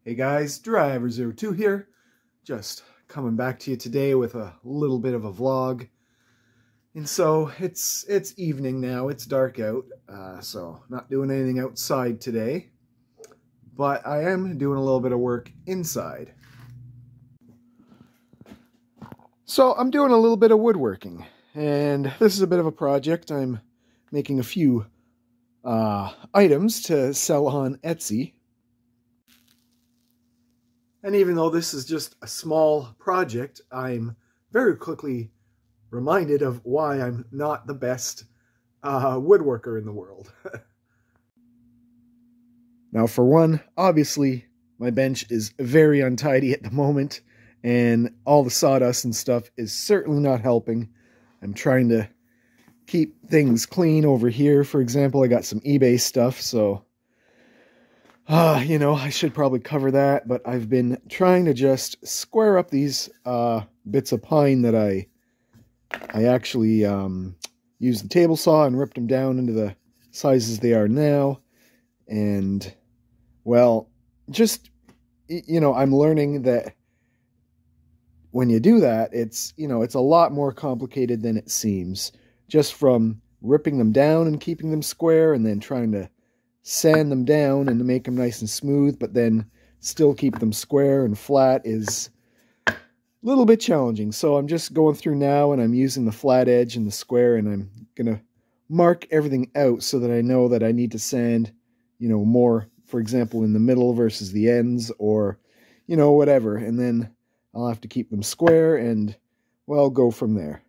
Hey guys, Driver02 here. Just coming back to you today with a little bit of a vlog. And so it's evening now, it's dark out, so not doing anything outside today. But I am doing a little bit of work inside. So I'm doing a little bit of woodworking, and this is a bit of a project. I'm making a few items to sell on Etsy. And even though this is just a small project, I'm very quickly reminded of why I'm not the best woodworker in the world. Now, for one, obviously, my bench is very untidy at the moment, and all the sawdust and stuff is certainly not helping. I'm trying to keep things clean over here. For example, I got some eBay stuff, so you know, I should probably cover that, but I've been trying to just square up these bits of pine that I actually used the table saw and ripped them down into the sizes they are now. And, well, just, you know, I'm learning that when you do that, it's, you know, it's a lot more complicated than it seems. Just from ripping them down and keeping them square, and then trying to sand them down and to make them nice and smooth, but then still keep them square and flat is a little bit challenging. So I'm just going through now, and I'm using the flat edge and the square, and I'm gonna mark everything out so that I know that I need to sand, you know, more, for example, in the middle versus the ends, or, you know, whatever. And then I'll have to keep them square and, well, go from there.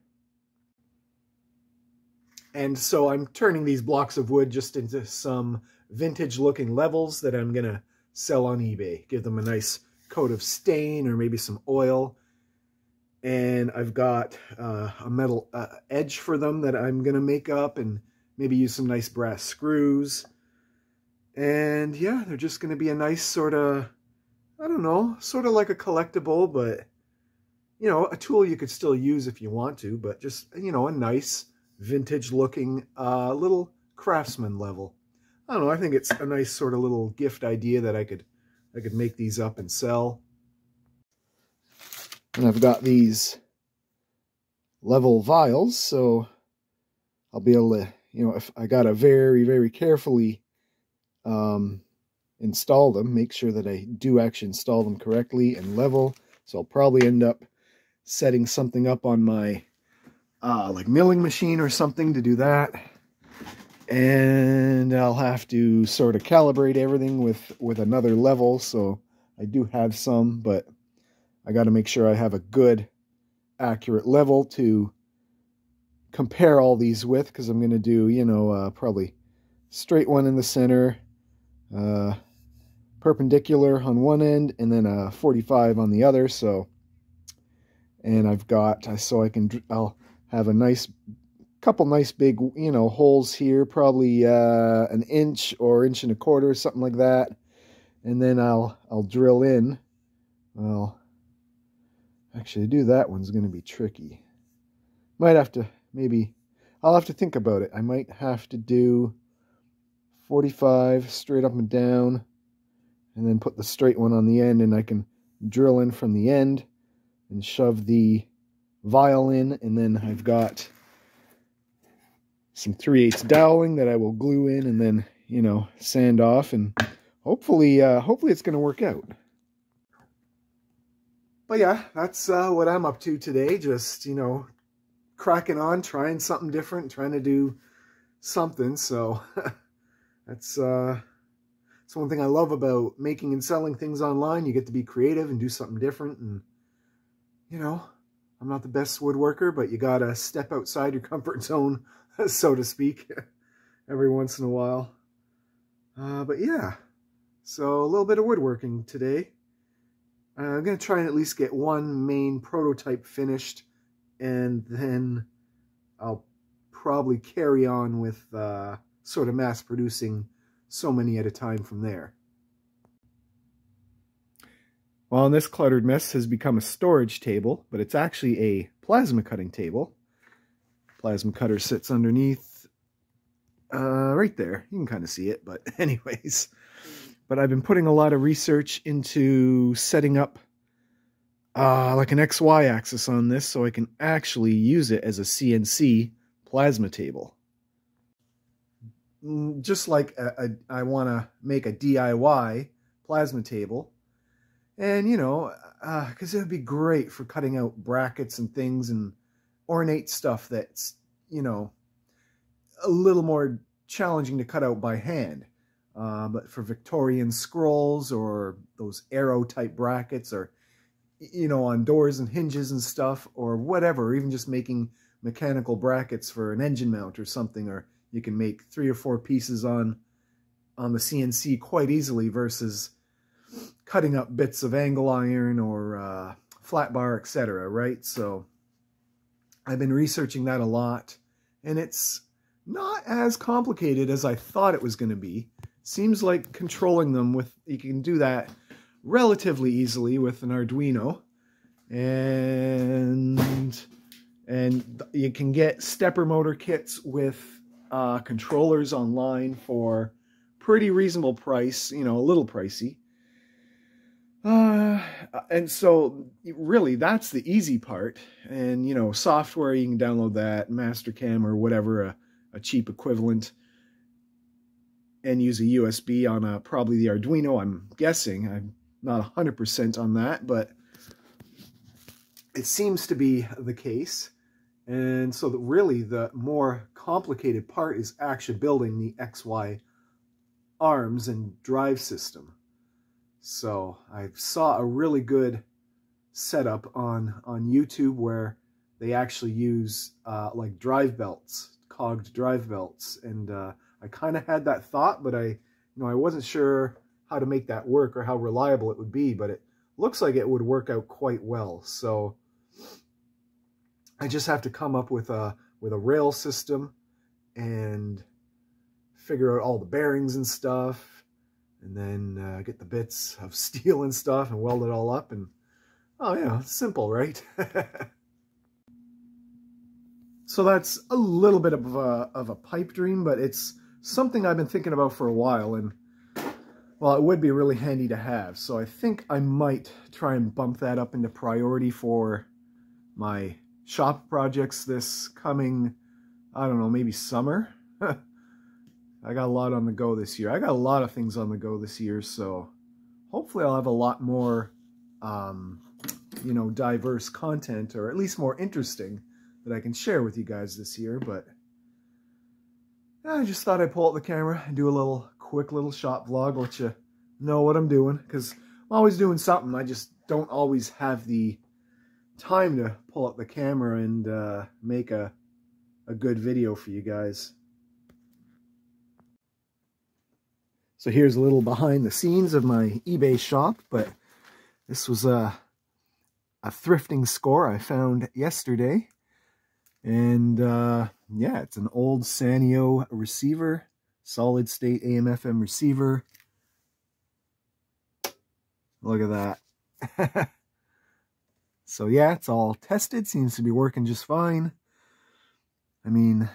And so I'm turning these blocks of wood just into some vintage looking levels that I'm gonna sell on eBay. Give them a nice coat of stain or maybe some oil. And I've got a metal edge for them that I'm gonna make up, and maybe use some nice brass screws. And yeah, they're just gonna be a nice sort of, I don't know, sort of like a collectible, but, you know, a tool you could still use if you want to, but just, you know, a nice vintage looking little craftsman level. I don't know, I think it's a nice sort of little gift idea that I could make these up and sell. And I've got these level vials, so I'll be able to, you know, if I gotta very, very carefully install them, make sure that I do actually install them correctly and level. So I'll probably end up setting something up on my like milling machine or something to do that. And I'll have to sort of calibrate everything with another level. So I do have some, but I got to make sure I have a good, accurate level to compare all these with, because I'm going to do, you know, probably straight one in the center, perpendicular on one end, and then a 45 on the other. So, and I've got, so I'll have a nice, couple nice big, you know, holes here, probably an inch or inch and a quarter, something like that. And then I'll drill in. Well, actually, to do that one's going to be tricky. Might have to, maybe, I'll have to think about it. I might have to do 45 straight up and down, and then put the straight one on the end, and I can drill in from the end and shove the vial in, and then I've got some 3/8 doweling that I will glue in and then, you know, sand off, and hopefully it's going to work out. But yeah, that's what I'm up to today. Just, you know, cracking on, trying something different, trying to do something. So that's one thing I love about making and selling things online. You get to be creative and do something different. And, you know, I'm not the best woodworker, but you gotta step outside your comfort zone, so to speak, every once in a while. But yeah, so a little bit of woodworking today. I'm going to try and at least get one main prototype finished, and then I'll probably carry on with sort of mass producing so many at a time from there. Well, and this cluttered mess has become a storage table, but it's actually a plasma cutting table. Plasma cutter sits underneath right there. You can kind of see it, but anyways. but I've been putting a lot of research into setting up like an XY axis on this so I can actually use it as a CNC plasma table. Just like I want to make a DIY plasma table, and you know, because it would be great for cutting out brackets and things and ornate stuff that's, you know, a little more challenging to cut out by hand. But for Victorian scrolls or those arrow type brackets, or you know, on doors and hinges and stuff, or whatever, or even just making mechanical brackets for an engine mount or something, or you can make 3 or 4 pieces on the CNC quite easily versus cutting up bits of angle iron or flat bar, etc. Right? So I've been researching that a lot, and it's not as complicated as I thought it was going to be. Seems like controlling them with, you can do that relatively easily with an Arduino, and you can get stepper motor kits with controllers online for pretty reasonable price, you know, a little pricey. And so really that's the easy part. And, you know, software, you can download that, Mastercam or whatever, a cheap equivalent, and use a USB on probably the Arduino, I'm guessing. I'm not 100% on that, but it seems to be the case. And so that really the more complicated part is actually building the XY arms and drive system. So I saw a really good setup on YouTube where they actually use like drive belts, cogged drive belts, and I kind of had that thought, but I wasn't sure how to make that work or how reliable it would be, but it looks like it would work out quite well. So I just have to come up with a rail system and figure out all the bearings and stuff, and then get the bits of steel and stuff and weld it all up, and oh yeah, simple, right? So that's a little bit of a pipe dream, but it's something I've been thinking about for a while, and well, it would be really handy to have. So I think I might try and bump that up into priority for my shop projects this coming, I don't know, maybe summer. I got a lot on the go this year. I got a lot of things on the go this year, so hopefully I'll have a lot more, you know, diverse content, or at least more interesting, that I can share with you guys this year. But I just thought I'd pull out the camera and do a quick little shop vlog, let you know what I'm doing, because I'm always doing something. I just don't always have the time to pull up the camera and make a good video for you guys. So here's a little behind the scenes of my eBay shop, but this was a thrifting score I found yesterday. And yeah, it's an old Sanyo receiver, solid state AM/FM receiver. Look at that. So yeah, it's all tested, seems to be working just fine. I mean,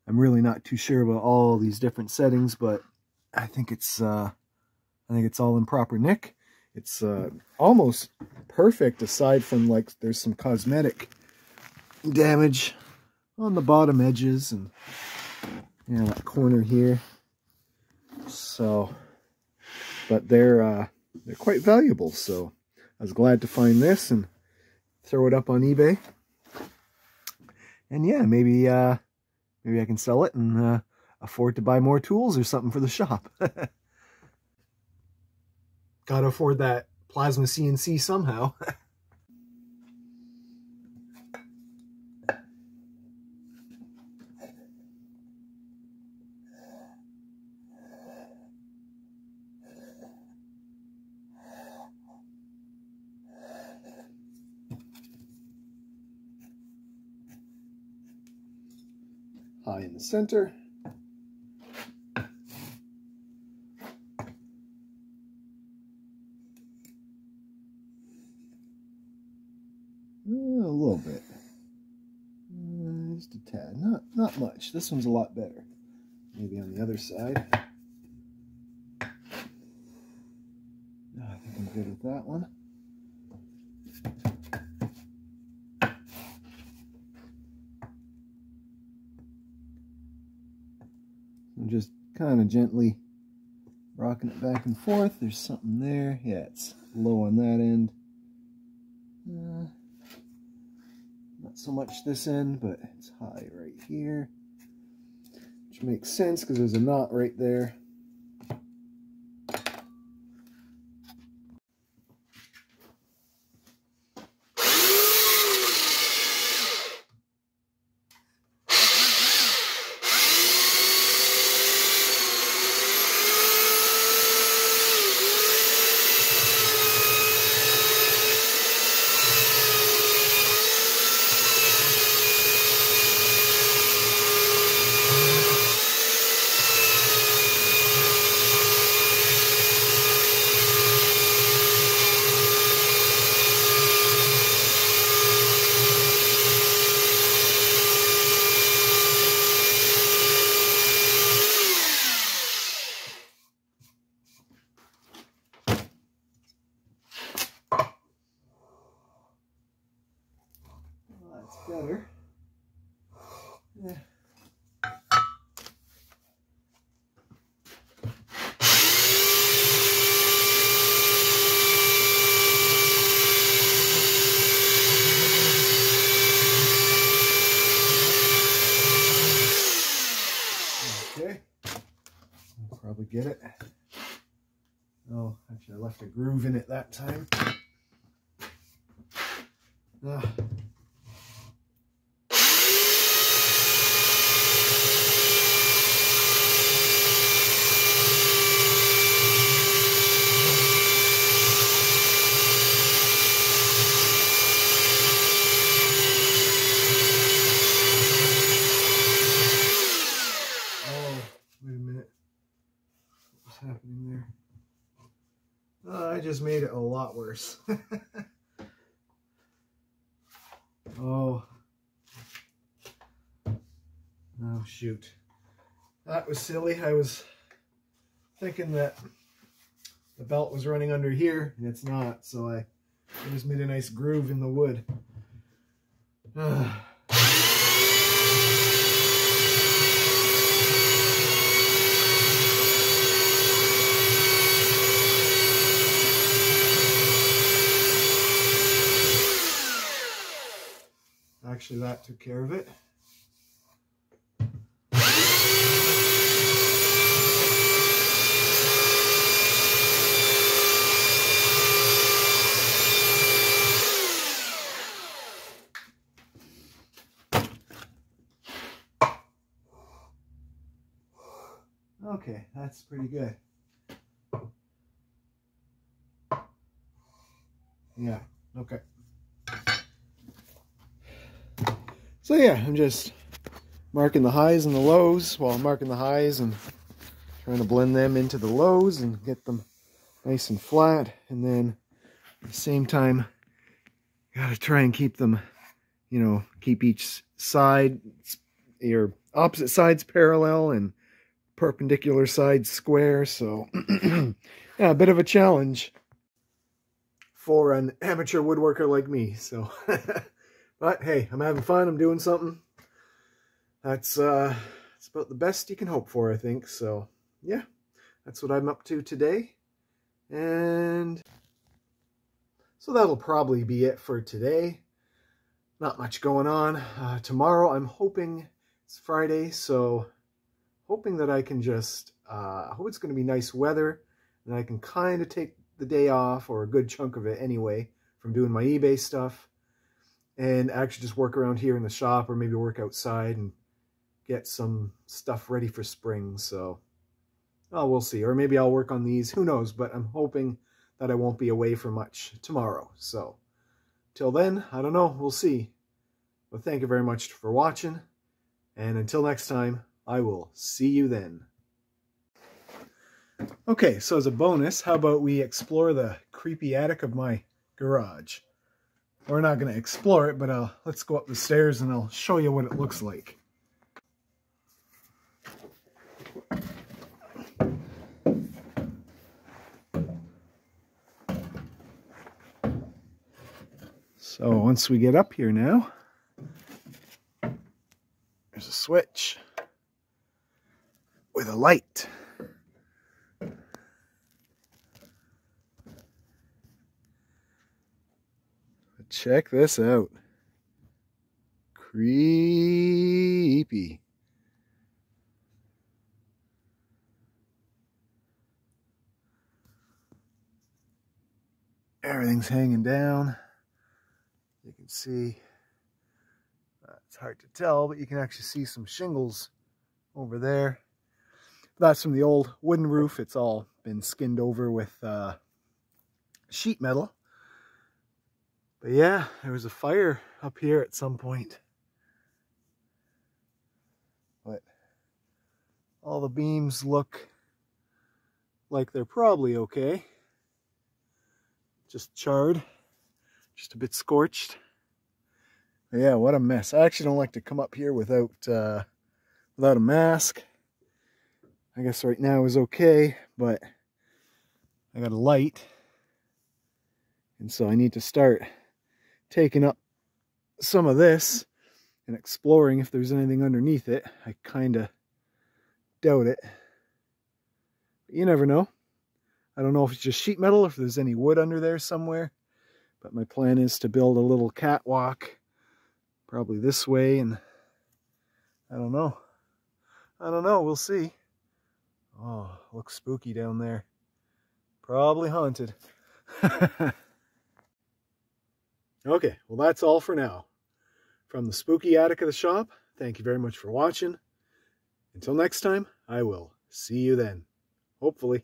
I'm really not too sure about all these different settings, but I think it's all in proper nick. It's almost perfect, aside from like there's some cosmetic damage on the bottom edges and, you know, that corner here. So, but they're quite valuable. So I was glad to find this and throw it up on eBay. And yeah, maybe I can sell it and afford to buy more tools or something for the shop. Gotta afford that plasma CNC somehow. High in the center. A little bit. Just a tad. Not much. This one's a lot better. Maybe on the other side. I think I'm good with that one. I'm just kind of gently rocking it back and forth. There's something there. Yeah, it's low on that end. Not so much this end, but it's high right here. Which makes sense because there's a knot right there. That's better. Yeah. Okay. I'll probably get it. Oh, actually I left a groove in it that time. Happening there. I just made it a lot worse. Oh shoot, that was silly. I was thinking that the belt was running under here and it's not, so I just made a nice groove in the wood. Actually, that took care of it. Okay, that's pretty good. Yeah, okay. So yeah, I'm just marking the highs and the lows. Well, I'm marking the highs and trying to blend them into the lows and get them nice and flat. And then at the same time, gotta try and keep them, you know, keep each side, your opposite sides parallel and perpendicular sides square. So yeah, a bit of a challenge for an amateur woodworker like me. So but hey, I'm having fun. I'm doing something. That's it's about the best you can hope for, I think. So yeah, that's what I'm up to today. And so that'll probably be it for today. Not much going on. Tomorrow I'm hoping it's Friday, so hoping that I can just, I hope it's going to be nice weather and I can kind of take the day off, or a good chunk of it anyway, from doing my eBay stuff. And actually just work around here in the shop, or maybe work outside and get some stuff ready for spring. So, oh, we'll see. Or maybe I'll work on these. Who knows? But I'm hoping that I won't be away for much tomorrow. So, till then, I don't know. We'll see. But thank you very much for watching. And until next time, I will see you then. Okay, so as a bonus, how about we explore the creepy attic of my garage? We're not going to explore it, but let's go up the stairs and I'll show you what it looks like. So once we get up here now, there's a switch with a light. Check this out. Creepy. Everything's hanging down. You can see, it's hard to tell, but you can actually see some shingles over there. That's from the old wooden roof. It's all been skinned over with sheet metal. But yeah, there was a fire up here at some point. But all the beams look like they're probably okay. Just charred, just a bit scorched. But yeah, what a mess. I actually don't like to come up here without a mask. I guess right now is okay, but I got a light. And so I need to start taking up some of this and exploring if there's anything underneath it. I kind of doubt it. But you never know. I don't know if it's just sheet metal or if there's any wood under there somewhere. But my plan is to build a little catwalk, probably this way, and I don't know. We'll see. Oh, looks spooky down there. Probably haunted. Okay, well that's all for now. From the spooky attic of the shop, thank you very much for watching. Until next time, I will see you then. Hopefully.